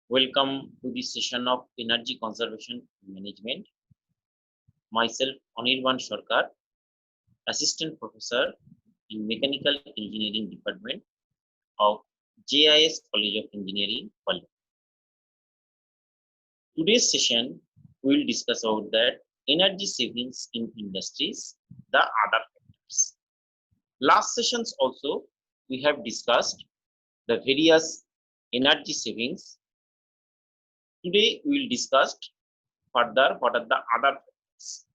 Welcome to this session of Energy Conservation Management. Myself, Anirban Sarkar, Assistant Professor in Mechanical Engineering Department of JIS College of Engineering, Pallu. Today's session, we will discuss about that energy savings in industries, the other factors. Last sessions also, we have discussed the various energy savings. Today, we will discuss further what are the other factors.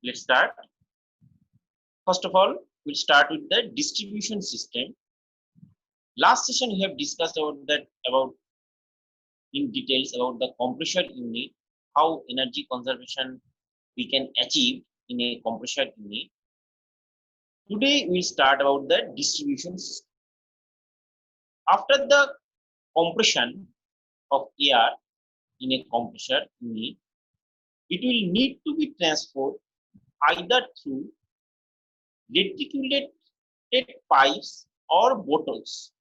Let's start. First of all, we'll start with the distribution system. Last session we have discussed about in details about the compressor unit, how energy conservation we can achieve in a compressor unit. Today we'll start about the distribution system. After the compression of air in a compressor unit, it will need to be transferred either through reticulated pipes or bottles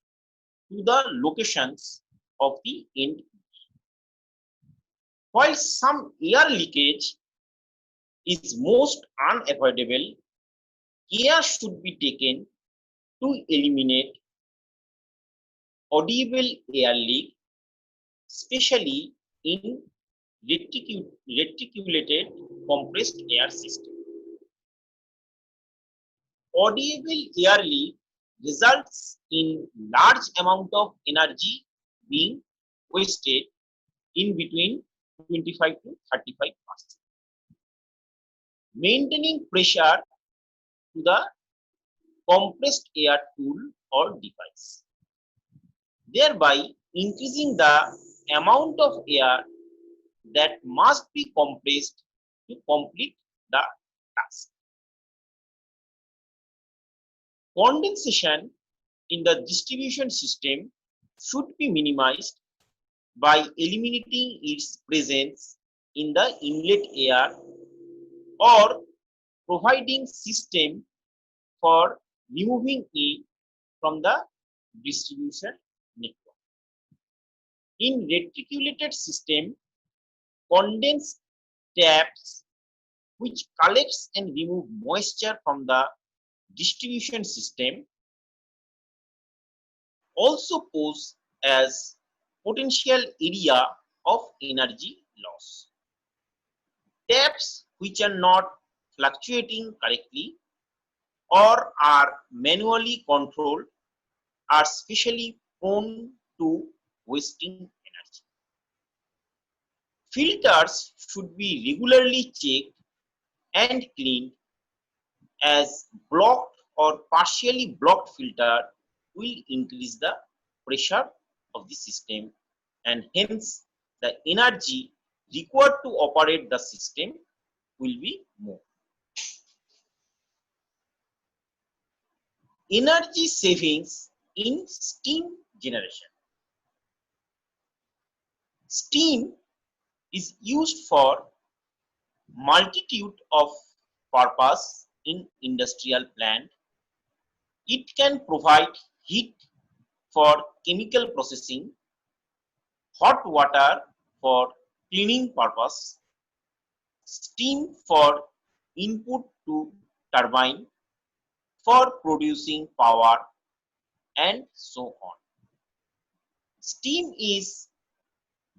to the locations of the end. While some air leakage is most unavoidable, care should be taken to eliminate audible air leak, especially in reticulated compressed air system. Audible air leak results in large amount of energy being wasted in between 25 to 35%. Maintaining pressure to the compressed air tool or device, thereby increasing the amount of air that must be compressed to complete the task. Condensation in the distribution system should be minimized by eliminating its presence in the inlet air or providing system for removing it from the distribution network. In reticulated system, condensed taps which collects and remove moisture from the distribution system also pose as potential area of energy loss. Taps which are not fluctuating correctly or are manually controlled are especially prone to wasting energy. Filters should be regularly checked and cleaned, as blocked or partially blocked filter will increase the pressure of the system, and hence the energy required to operate the system will be more. Energy savings in steam generation. Steam is used for multitude of purpose in industrial plant. It can provide heat for chemical processing, hot water for cleaning purpose, steam for input to turbine for producing power, and so on. Steam is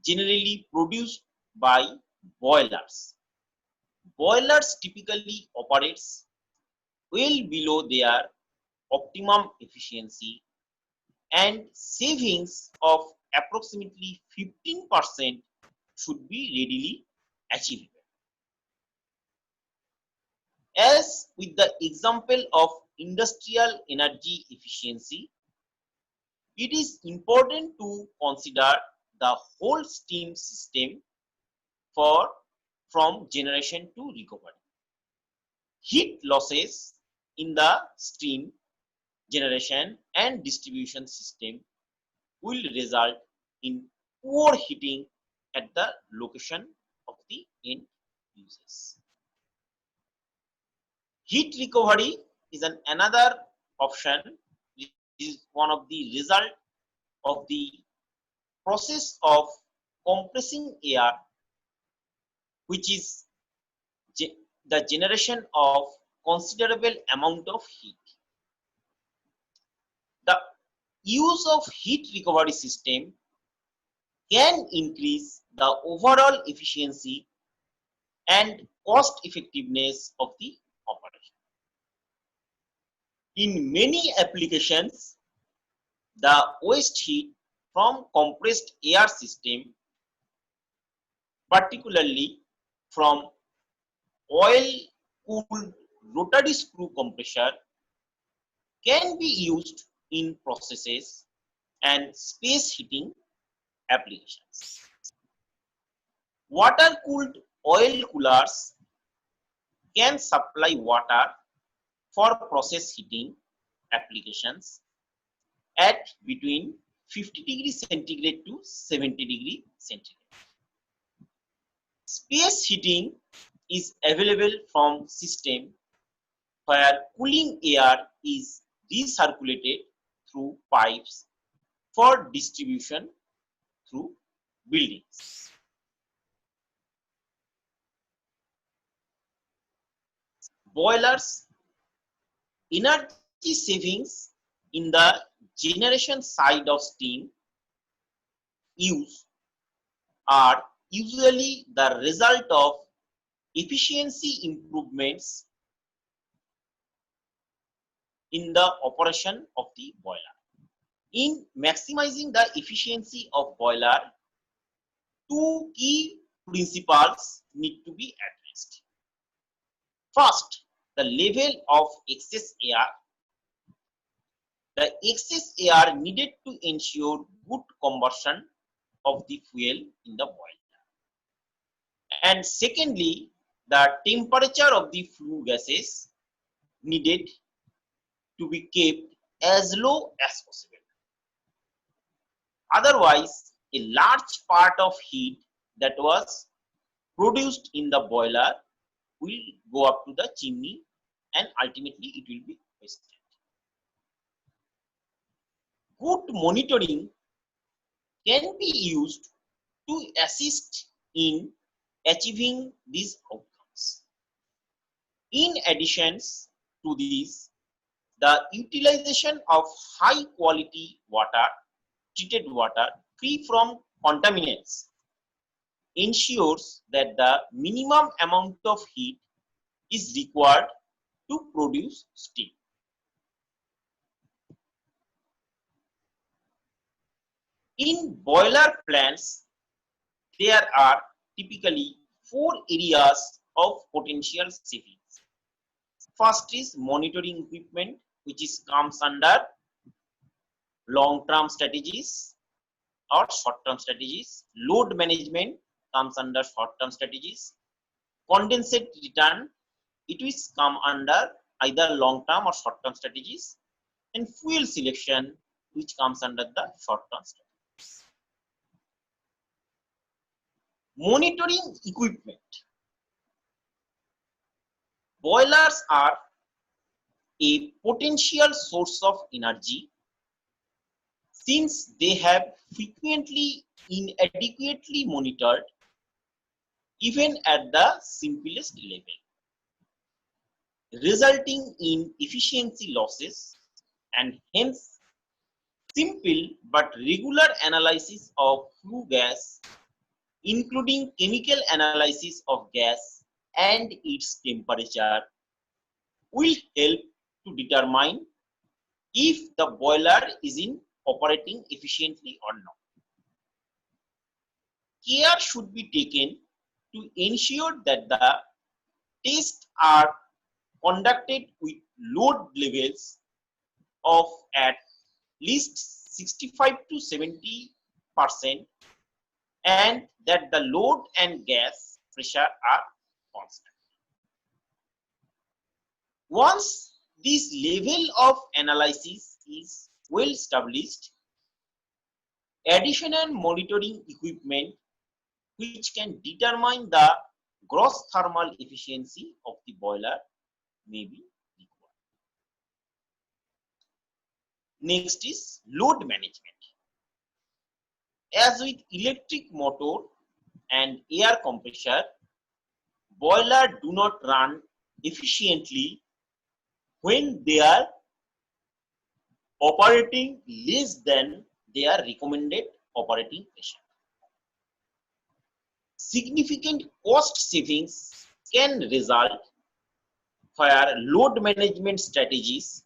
generally produced by boilers. Boilers typically operates well below their optimum efficiency, and savings of approximately 15% should be readily achievable. As with the example of industrial energy efficiency, it is important to consider the whole steam system for from generation to recovery. Heat losses in the steam generation and distribution system will result in poor heating at the location of the end users. Heat recovery is another option, which is one of the result of the process of compressing air, which is the generation of considerable amount of heat. The use of heat recovery system can increase the overall efficiency and cost effectiveness of the operation. In many applications, the waste heat from compressed air system, particularly from oil-cooled rotary screw compressor, can be used in processes and space heating applications. Water-cooled oil coolers can supply water for process heating applications at between 50 degrees centigrade to 70 degrees centigrade. Space heating is available from system where cooling air is recirculated through pipes for distribution through buildings. Boilers, energy savings in the generation side of steam use are usually the result of efficiency improvements in the operation of the boiler. In maximizing the efficiency of boiler, two key principles need to be addressed. First, the level of excess air. The excess air needed to ensure good conversion of the fuel in the boiler. And secondly, the temperature of the flue gases needed to be kept as low as possible. Otherwise, a large part of heat that was produced in the boiler will go up to the chimney and ultimately it will be wasted. Good monitoring can be used to assist in achieving these outcomes. In addition to this, the utilization of high quality water, treated water free from contaminants, ensures that the minimum amount of heat is required to produce steam. In boiler plants, there are typically four areas of potential savings. First is monitoring equipment, which comes under long-term strategies or short-term strategies. Load management comes under short-term strategies. Condensate return, it will come under either long-term or short-term strategies. And fuel selection, which comes under the short-term strategies. Monitoring equipment. Boilers are a potential source of energy since they have frequently inadequately monitored even at the simplest level, resulting in efficiency losses, and hence simple but regular analysis of flue gas, including chemical analysis of gas and its temperature, will help to determine if the boiler is operating efficiently or not. Care should be taken to ensure that the tests are conducted with load levels of at least 65 to 70% and that the load and gas pressure are constant. Once this level of analysis is well established, additional monitoring equipment which can determine the gross thermal efficiency of the boiler may be required. Next is load management. As with electric motor and air compressor, boiler do not run efficiently when they are operating less than their recommended operating pressure. Significant cost savings can result where load management strategies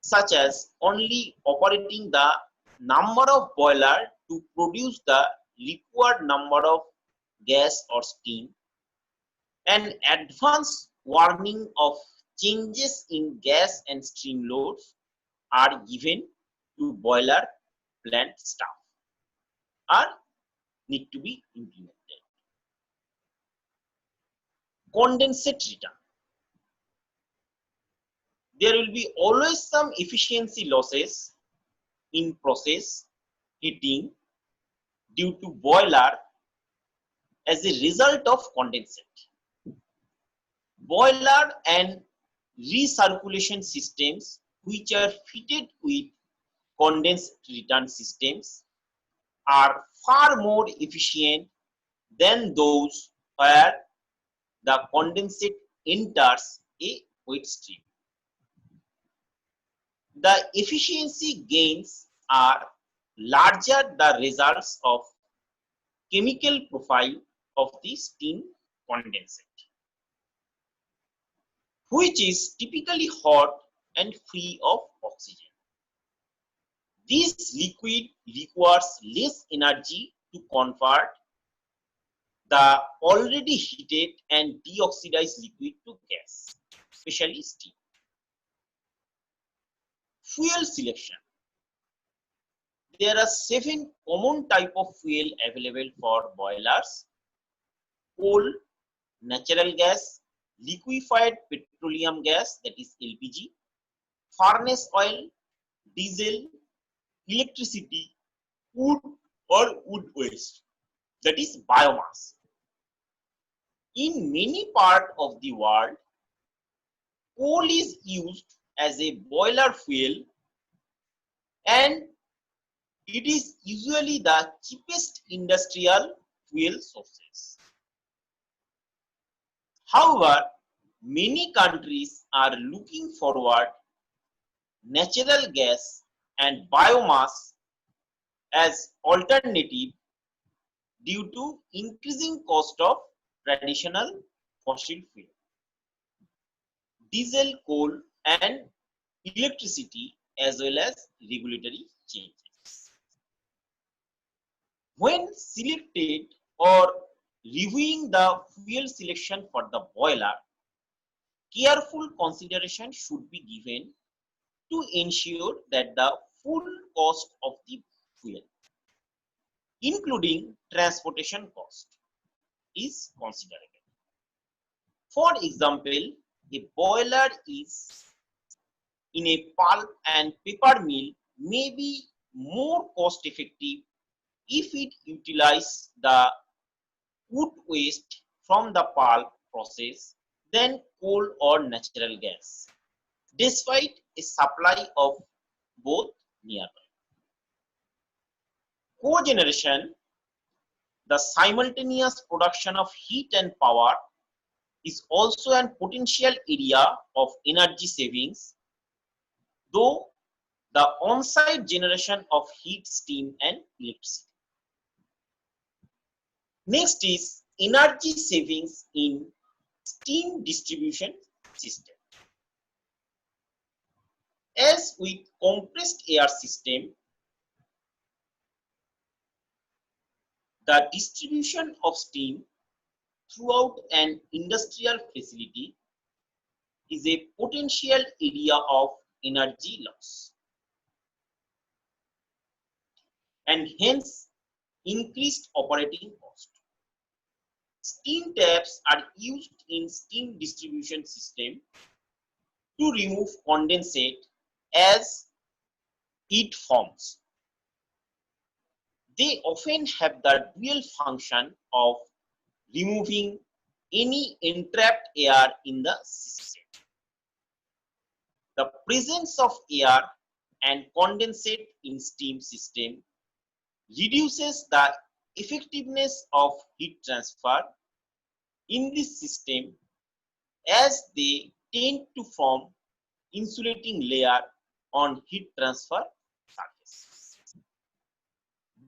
such as only operating the number of boiler to produce the required number of gas or steam, and advance warning of changes in gas and steam loads are given to boiler plant staff are need to be implemented. Condensate return. There will be always some efficiency losses in process heating due to boiler as a result of condensate. Boiler and recirculation systems which are fitted with condensate return systems are far more efficient than those where the condensate enters a wet stream. The efficiency gains are larger the results of chemical profile of the steam condensate, which is typically hot and free of oxygen. This liquid requires less energy to convert the already heated and deoxidized liquid to gas, especially steam. Fuel selection. There are 7 common types of fuel available for boilers: coal, natural gas, liquefied petroleum gas, that is LPG, furnace oil, diesel, electricity, wood or wood waste, that is biomass. In many parts of the world, coal is used as a boiler fuel and it is usually the cheapest industrial fuel sources. However, many countries are looking forward natural gas and biomass as alternative due to increasing cost of traditional fossil fuel. Diesel, coal and electricity as well as regulatory changes. When selected or reviewing the fuel selection for the boiler, careful consideration should be given to ensure that the full cost of the fuel, including transportation cost, is considered. For example, a boiler is in a pulp and paper mill may be more cost effective if it utilizes the wood waste from the pulp process than coal or natural gas, despite a supply of both nearby. Cogeneration, the simultaneous production of heat and power, is also a potential area of energy savings, though the on-site generation of heat, steam and electricity. Next is energy savings in steam distribution system. As with compressed air system, the distribution of steam throughout an industrial facility is a potential area of energy loss and hence increased operating cost. Steam taps are used in steam distribution system to remove condensate as it forms. They often have the dual function of removing any entrapped air in the system. The presence of air and condensate in steam system reduces the effectiveness of heat transfer in this system as they tend to form insulating layer on heat transfer surface.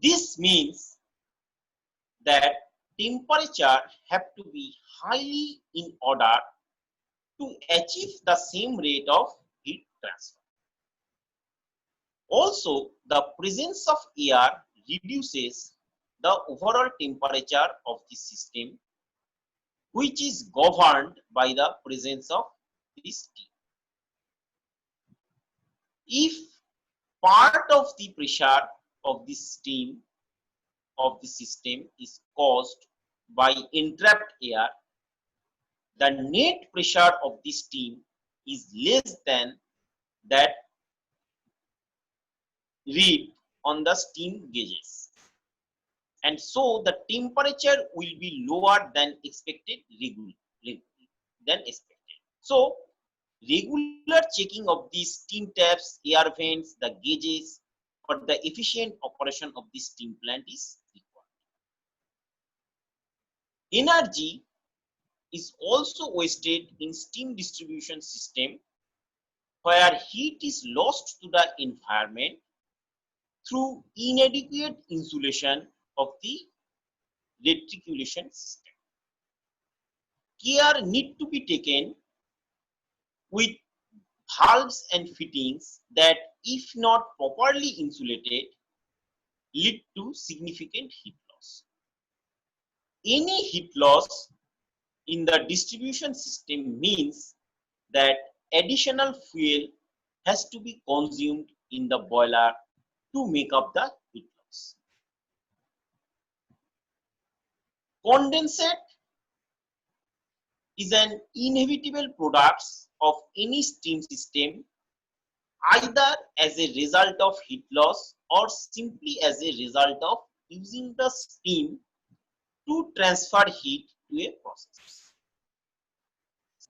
This means that temperature have to be highly in order to achieve the same rate of heat transfer. Also, the presence of air reduces the overall temperature of the system, which is governed by the presence of this steam. If part of the pressure of the steam of the system is caused by entrapped air, the net pressure of the steam is less than that read on the steam gauges, and so the temperature will be lower than expected. So regular checking of these steam taps, air vents, the gauges for the efficient operation of the steam plant is required. Energy is also wasted in steam distribution system where heat is lost to the environment through inadequate insulation of the reticulation system. Care need to be taken with valves and fittings that, if not properly insulated, lead to significant heat loss. Any heat loss in the distribution system means that additional fuel has to be consumed in the boiler to make up the heat loss. Condensate is an inevitable product of any steam system, either as a result of heat loss or simply as a result of using the steam to transfer heat to a process.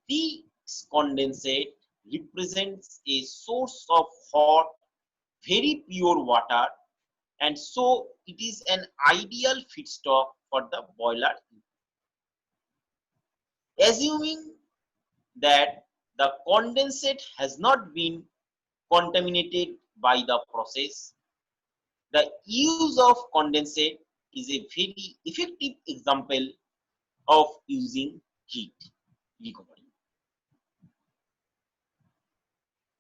This condensate represents a source of hot, very pure water, and so it is an ideal feedstock for the boiler. Assuming that the condensate has not been contaminated by the process, the use of condensate is a very effective example of using heat recovery.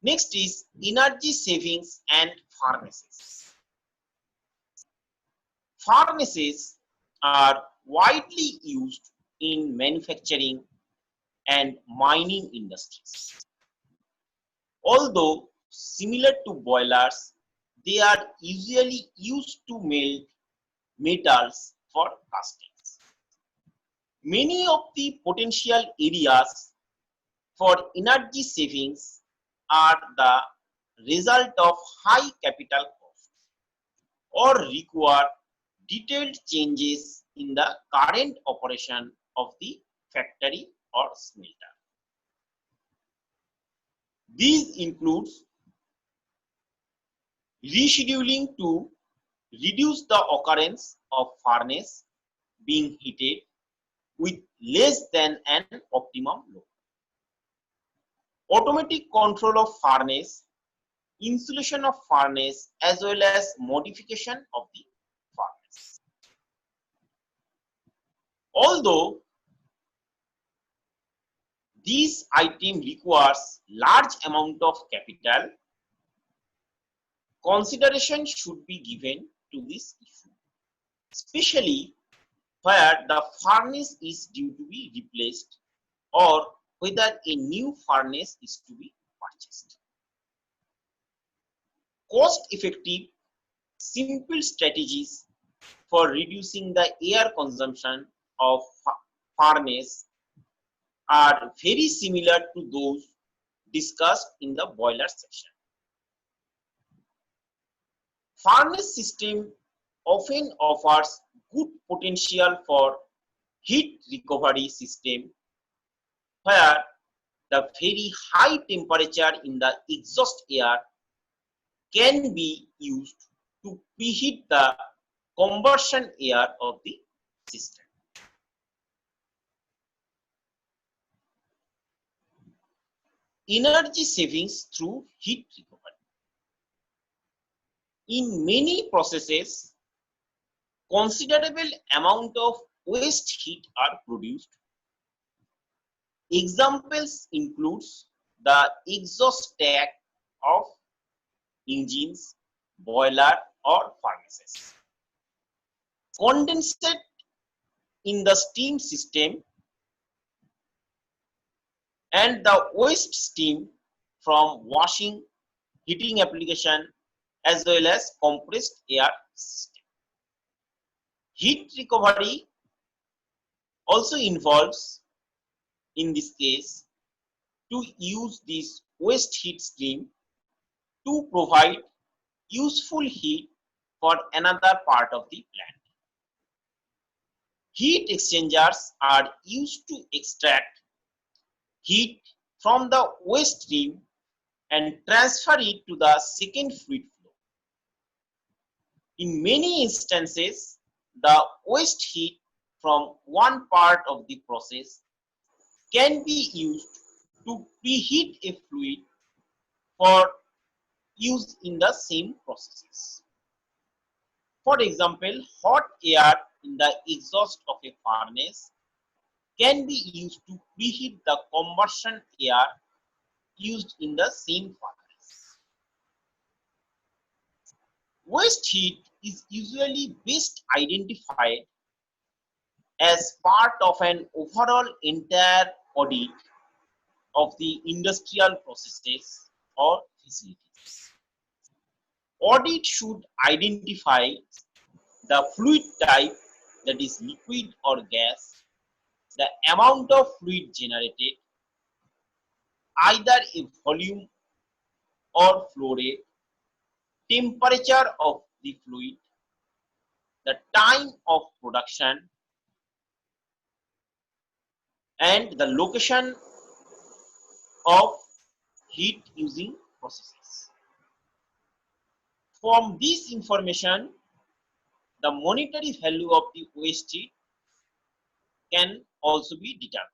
Next is energy savings and furnaces. Furnaces are widely used in manufacturing and mining industries. Although similar to boilers, they are usually used to melt metals for castings. Many of the potential areas for energy savings are the result of high capital cost or require detailed changes in the current operation of the factory or smelter. These includes rescheduling to reduce the occurrence of furnace being heated with less than an optimum load, automatic control of furnace, insulation of furnace, as well as modification of the furnace. Although this item requires large amount of capital, consideration should be given to this issue, especially where the furnace is due to be replaced or whether a new furnace is to be purchased. Cost-effective, simple strategies for reducing the air consumption of furnace are very similar to those discussed in the boiler section. Furnace system often offers good potential for heat recovery system where the very high temperature in the exhaust air can be used to preheat the conversion air of the system. Energy savings through heat recovery. In many processes, considerable amount of waste heat are produced. Examples includes the exhaust stack of engines, boiler or furnaces. Condensate in the steam system and the waste steam from washing, heating application as well as compressed air system. Heat recovery also involves, in this case, to use this waste heat stream to provide useful heat for another part of the plant. Heat exchangers are used to extract heat from the waste stream and transfer it to the second fluid flow. In many instances, the waste heat from one part of the process can be used to preheat a fluid for use in the same processes. For example, hot air in the exhaust of a furnace can be used to preheat the combustion air used in the same furnace. Waste heat is usually best identified as part of an overall entire audit of the industrial processes or facilities. Audit should identify the fluid type, that is liquid or gas, the amount of fluid generated, either a volume or flow rate, temperature of the fluid, the time of production, and the location of heat using processes. From this information, the monetary value of the waste heat can also be determined.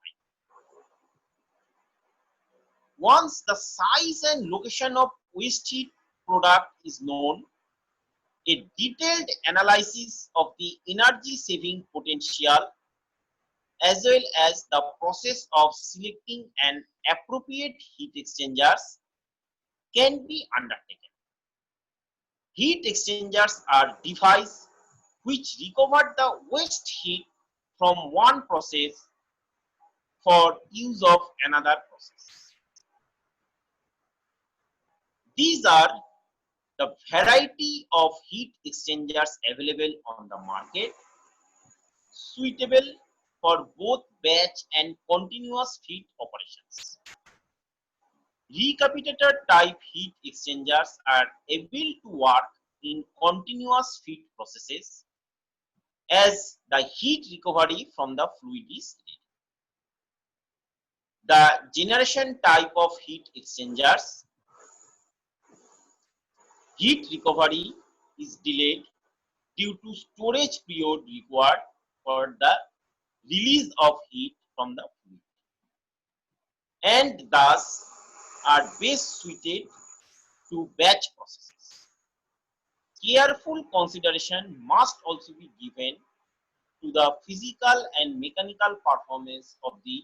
Once the size and location of waste heat product is known, a detailed analysis of the energy saving potential as well as the process of selecting an appropriate heat exchangers can be undertaken. Heat exchangers are devices which recover the waste heat from one process for use of another process. These are the variety of heat exchangers available on the market, suitable for both batch and continuous heat operations. Recapitator type heat exchangers are able to work in continuous feed processes as the heat recovery from the fluid is needed. The generation type of heat exchangers, heat recovery is delayed due to storage period required for the release of heat from the fluid, and thus are best suited to batch processes. Careful consideration must also be given to the physical and mechanical performance of the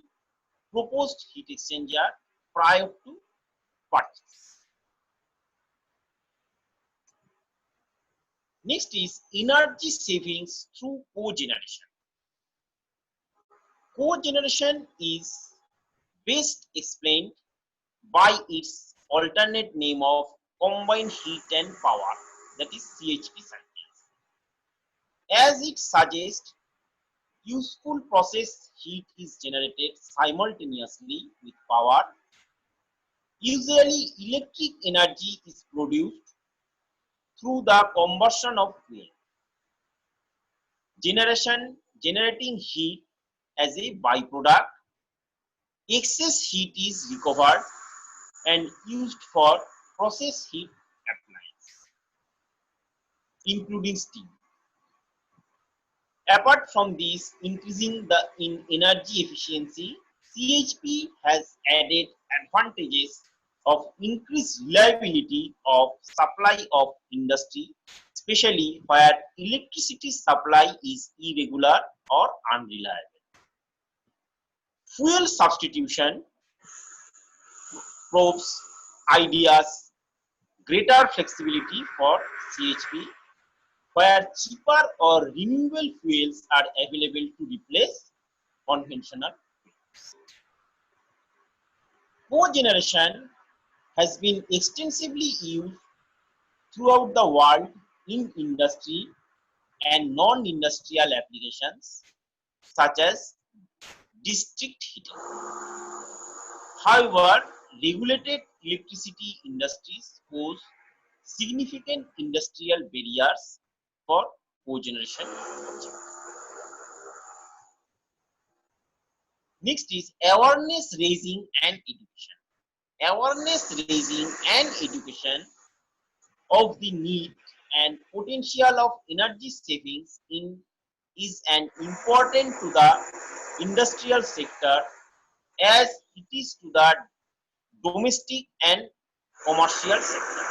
proposed heat exchanger prior to purchase. Next is energy savings through cogeneration. Cogeneration is best explained by its alternate name of combined heat and power, that is CHP cycle. As it suggests, useful process heat is generated simultaneously with power. Usually, electric energy is produced through the combustion of fuel. Generating heat as a byproduct. Excess heat is recovered and used for process heat appliance, including steam. Apart from this, increasing the energy efficiency, CHP has added advantages of increased reliability of supply of industry, especially where electricity supply is irregular or unreliable. Fuel substitution proves ideas greater flexibility for CHP, where cheaper or renewable fuels are available to replace conventional. Cogeneration has been extensively used throughout the world in industry and non-industrial applications such as district heating. However, regulated electricity industries pose significant industrial barriers for cogeneration projects. Next is awareness raising and education. Awareness raising and education of the need and potential of energy savings is an important to the industrial sector as it is to the domestic and commercial sector.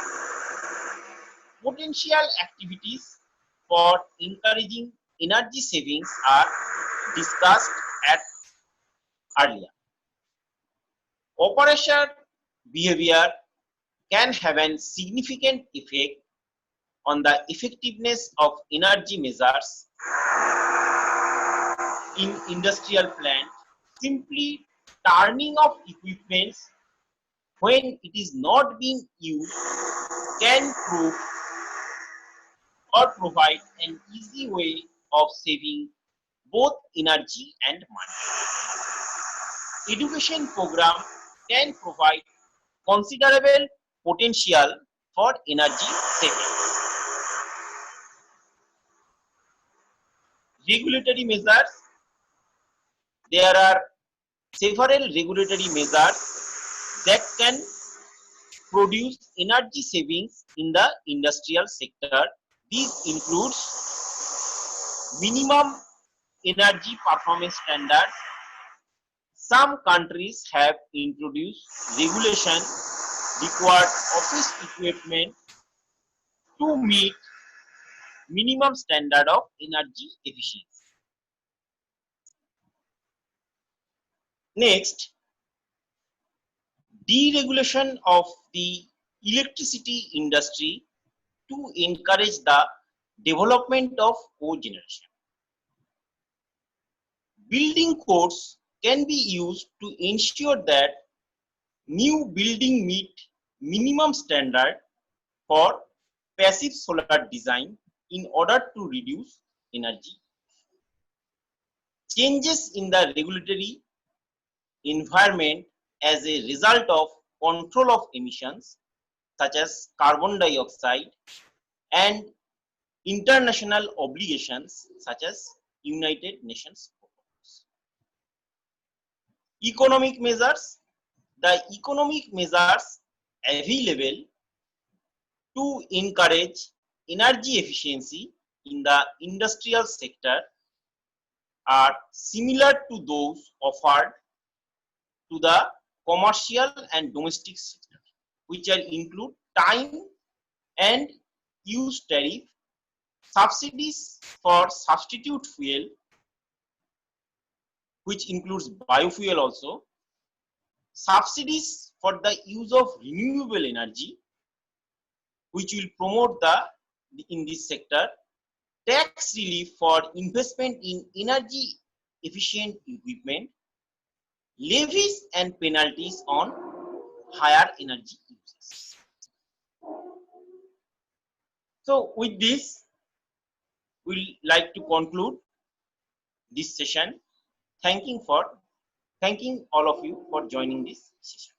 Potential activities for encouraging energy savings are discussed at earlier. Operation behavior can have a significant effect on the effectiveness of energy measures in industrial plant. Simply turning off equipment when it is not being used can prove or provide an easy way of saving both energy and money. Education program can provide considerable potential for energy saving. Regulatory measures. There are several regulatory measures that can produce energy savings in the industrial sector. These include minimum energy performance standards. Some countries have introduced regulation required office equipment to meet minimum standard of energy efficiency. Next, deregulation of the electricity industry to encourage the development of cogeneration. Building codes can be used to ensure that new building meet minimum standard for passive solar design in order to reduce energy. Changes in the regulatory environment as a result of control of emissions such as carbon dioxide and international obligations such as United Nations protocols. Economic measures. The economic measures available to encourage energy efficiency in the industrial sector are similar to those offered to the commercial and domestic sector, which are include time and use tariff, subsidies for substitute fuel, which includes biofuel also, subsidies for the use of renewable energy, which will promote in this sector, tax relief for investment in energy efficient equipment, levies and penalties on higher energy uses. So with this, we'll like to conclude this session. Thanking all of you for joining this session.